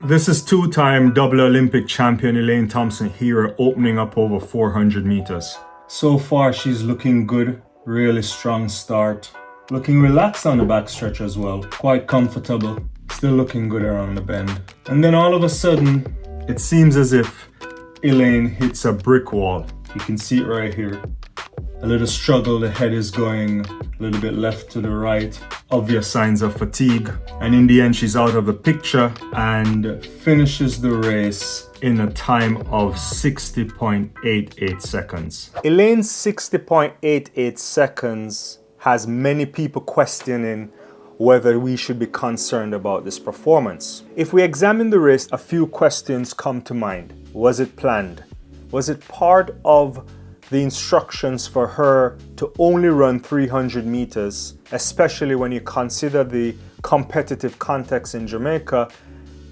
This is two-time double Olympic champion Elaine Thompson-Herah opening up over 400 meters. So far, she's looking good. Really strong start. Looking relaxed on the backstretch as well. Quite comfortable. Still looking good around the bend. And then all of a sudden, it seems as if Elaine hits a brick wall. You can see it right here. A little struggle, the head is going a little bit left to the right. Obvious signs of fatigue. And in the end, she's out of the picture and finishes the race in a time of 60.88 seconds. Elaine's 60.88 seconds has many people questioning whether we should be concerned about this performance. If we examine the race, a few questions come to mind. Was it planned? Was it part of the instructions for her to only run 300 meters, especially when you consider the competitive context in Jamaica,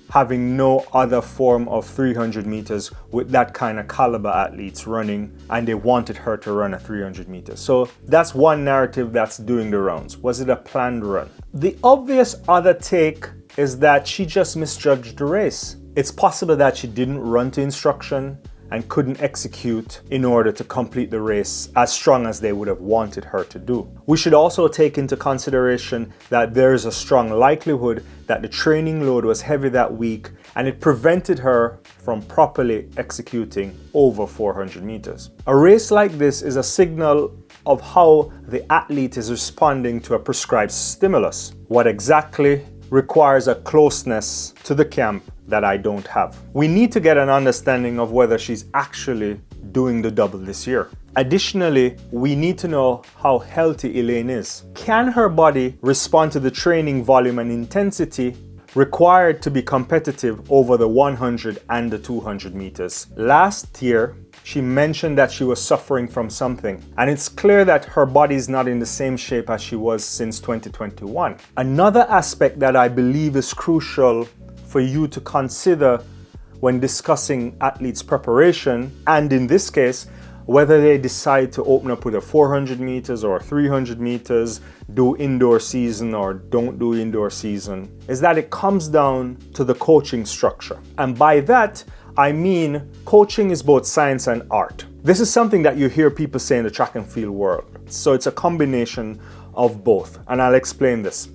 having no other form of 300 meters with that kind of caliber athletes running, and they wanted her to run a 300 meters. So that's one narrative that's doing the rounds. Was it a planned run? The obvious other take is that she just misjudged the race. It's possible that she didn't run to instruction and couldn't execute in order to complete the race as strong as they would have wanted her to do. We should also take into consideration that there is a strong likelihood that the training load was heavy that week and it prevented her from properly executing over 400 meters. A race like this is a signal of how the athlete is responding to a prescribed stimulus. What exactly requires a closeness to the camp that I don't have. We need to get an understanding of whether she's actually doing the double this year. Additionally, we need to know how healthy Elaine is. Can her body respond to the training volume and intensity required to be competitive over the 100 and the 200 meters? Last year, she mentioned that she was suffering from something, and it's clear that her body is not in the same shape as she was since 2021. Another aspect that I believe is crucial for you to consider when discussing athletes' preparation, and in this case, whether they decide to open up with a 400 meters or 300 meters, do indoor season or don't do indoor season, is that it comes down to the coaching structure. And by that, I mean coaching is both science and art. This is something that you hear people say in the track and field world. So it's a combination of both, and I'll explain this.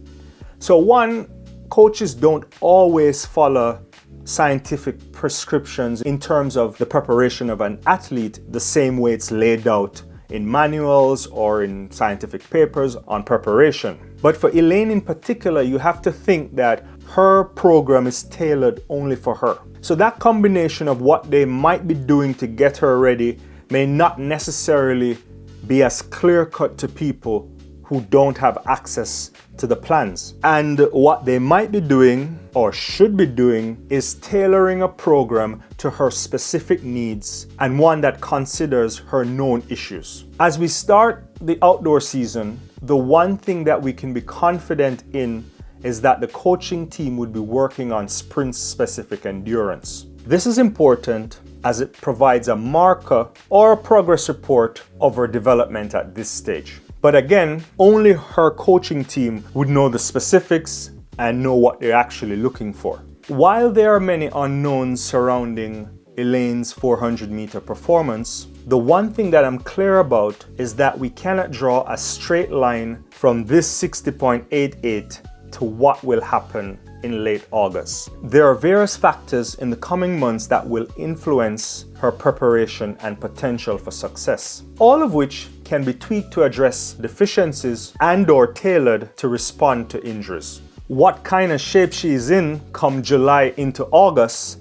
So one, coaches don't always follow scientific prescriptions in terms of the preparation of an athlete the same way it's laid out in manuals or in scientific papers on preparation. But for Elaine in particular, you have to think that her program is tailored only for her. So that combination of what they might be doing to get her ready may not necessarily be as clear-cut to people who don't have access to the plans. And what they might be doing or should be doing is tailoring a program to her specific needs and one that considers her known issues. As we start the outdoor season, the one thing that we can be confident in is that the coaching team would be working on sprint-specific endurance. This is important as it provides a marker or a progress report of her development at this stage. But again, only her coaching team would know the specifics and know what they're actually looking for. While there are many unknowns surrounding Elaine's 400-meter performance, the one thing that I'm clear about is that we cannot draw a straight line from this 60.88 to what will happen in late August. There are various factors in the coming months that will influence her preparation and potential for success, all of which can be tweaked to address deficiencies and/or tailored to respond to injuries. What kind of shape she is in come July into August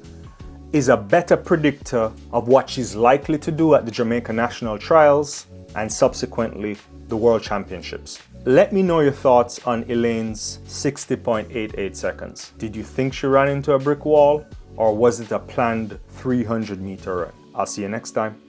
is a better predictor of what she's likely to do at the Jamaica National Trials and subsequently the World Championships. Let me know your thoughts on Elaine's 60.88 seconds. Did you think she ran into a brick wall, or was it a planned 300-meter run? I'll see you next time.